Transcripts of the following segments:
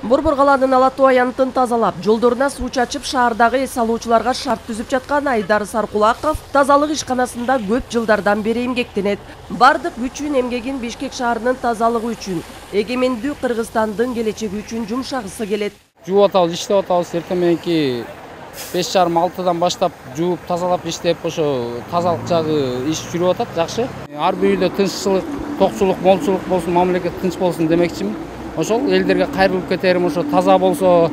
Борбор калаанын Ала Тоо аянтын тазалап, жолдоруна суу чачып, шаардагы эс алуучуларга шарт түзүп жаткан Айдар Саркулаков тазалык ишканасында көп жылдардан бери эмгектенет. Бардык күчүн эмгегин Бишкек шаарынын тазалыгы үчүн, эгемендүү Кыргызстандын келечеги үчүн жумшагысы келет. Жууп атабыз, иштеп атабыз. Эртең мененки 5:30-6-дан баштап жууп тазалап иштеп, ошо тазалык жагы иш жүрүп атат, жакшы. Ар бир үйдө тынччылык, токчулук, молчулук болсун, мамлекет тынч болсун демекчимин. Ошол элдерге кайрылып кетерим, ошо таза болсо,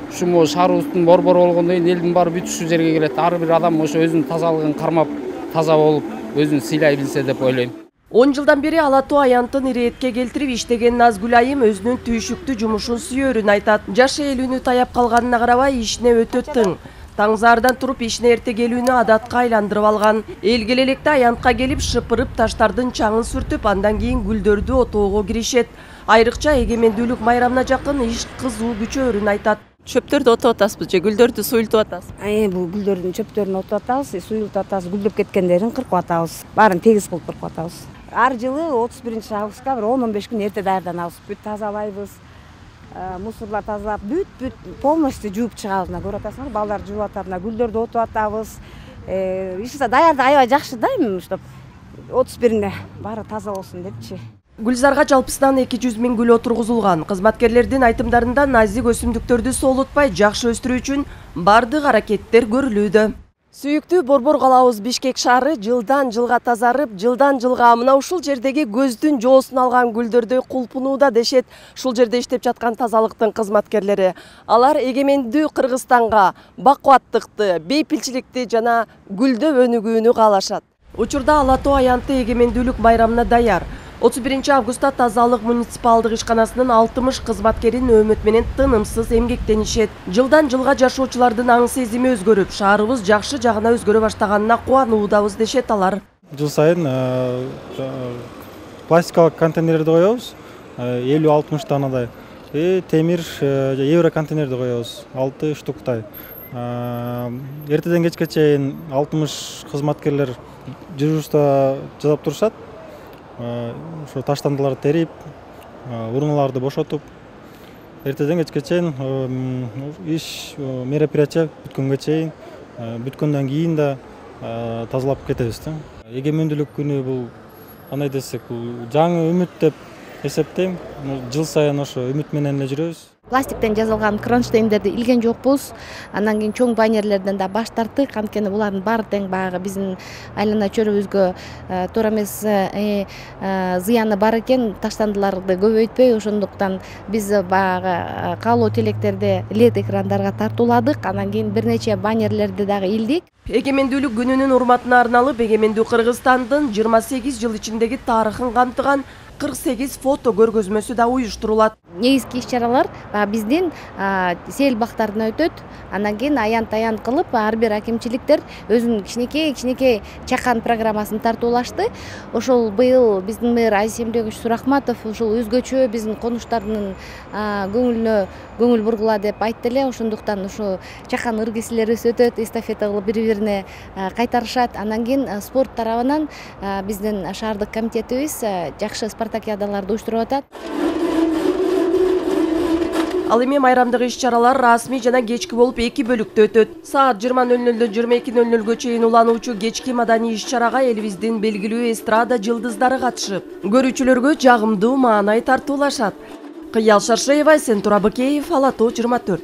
ушул шаарыбыздын борбору болгондон кийин элдин баары бүтүшүү жерге келет. Ар бир адам ошо өзүнүн тазалыгын кармап, таза болуп, өзүн сыйлай билсе деп ойлойм. 10 жылдан бери Ала Тоо аянтын иретке келтирип иштеген Назгүл айым өзүнүн түйшүктүү жумушун сүйөрүн айтат. Жашы элүүнү таяп калганына карабай ишине өтө тың. Таңзаардан туруп ишине эрте келүүнү адатка айландырып алган. Эл келе электе аянтка келип шыпырып таштардын чаңын сүртүп, андан кийин гүлдөрдү отоого киришет. Айрыкча эгемендүүлүк майрамына жакын иш кызуу күчөөрүн айтат. Чөптөрдү отоп атасызбы же гүлдөрдү суюлтуп атасызбы? Бул гүлдөрдүн чөптөрүн отоп атабыз, суюлтуп атабыз, гүлдөп кеткендерин кыркып атабыз. Баарын тегиз кылып кыркып атабыз. Ар жылы 31-августка бир 10-15 күн эрте даярданабыз. Бүт тазалайбыз. Мусорлар тазалап, бүт полностью жууп чыгабыз. Көрүп атасыңар, балдар жууп атат, гүлдөрдү отоп атабыз. Иши даярда аябай жакшы да, эми уштап 31-ине баары таза болсун депчи. Гүлзарга жалпысынан 200 000 гүл отургузулган. Кызматкерлердин айтымдарында назик өсүмдүктөрдү соолутпай жакшы өстүрүү үчүн бардык аракеттер көрүлүүдө. Сүйүктүү борбор калабыз Бишкек шаары жылдан жылга тазарып, жылдан жылга мына ушул жердеги көздүн жоосун алган гүлдөрдөй кулпунууда дешет ушул жерде иштеп жаткан тазалыктын кызматкерлери. Алар эгемендүү Кыргызстанга бакубаттыкты, бейпилчиликти жана гүлдөп өнүгүүнү каалашат. Учурда Ала Тоо аянты эгемендүүлүк майрамына даяр. 31-августта тазалык муниципалдык ишканасынын 60 кызматкерин өмөт менен тынымсыз эмгектенишет. Жылдан жылга жашоочулардын аң сезими өзгөрүп, шаарыбыз жакшы жагына өзгөрө баштаганына кубануудабыз дешет алар. Жыл сайын пластикалык контейнерди коебуз, 50-60 данадай. Темир евро контейнерди коебуз, 6 штуктай. Эртеден кечке чейин 60 кызматкерлер жүрүштө жасап турушат. Ошо таштандыларды терип, урналарды бошотуп, эртеден кечке чейин иш мероприятие бүткөнгө чейин, бүткөндөн кийин да тазалап кетебиз. Эгемендүүлүк күнү бул кандай десек, бул жаңы үмүт деп эсептейм. Жыл сайын ошо үмүт менен эле жүрөбүз. Пластиктен жазылган кронштейндерди илген жокпуз. Андан кийин чоң баннерлерден да баш тарттык. Анткени булардын баары тең баягы биздин айлана чөйрөбүзгө туура эмес зыяны бар экен. Таштандыларды көбөйтпөй, ошондуктан биз баягы каалоо тилектерди LED экрандарга тартууладык. Андан кийин бир нече баннерлерди дагы илдик. Эгемендүүлүк күнүнүн урматына арналып, эгемендүү Кыргызстандын 28 жыл ичиндеги тарыхын камтыган 48 фото көргөзмөсү да уюштурулат. Негизги иш-чаралар биздин сел бактарына өтөт. Андан кийин аянт кылып, ар бир акимчиликтер өзүнүн кичинекей чакан программасын тартуулашты. Ошол быйыл биздин мэр Азиз Эмрегович Сурахматов ушул өзгөчө биздин конуштардын көңүлүнө көңүл бургула деп айтты эле. Ошондуктан ушу чакан ыргисилерибиз өтөт, эстафета кылып бири-бирине кайтарышат. Андан кийин спорт тарабынан биздин шаардык комитетибиз жакшы спартакиадаларды уюштуруп атат. Ал эми майрамдык иш-чаралар расмий жана кечки болуп 2 бөлүктө өтөт. Саат 20:00-дөн 22:00-гө чейин улануучу кечки маданий иш-чарага элибиздин белгилүү эстрада жылдыздары катышып, көрүүчүлөргө жагымдуу маанай тартуулашат. Кыял Шаршеева, Сентур Абыкеев, Ала Тоо 24.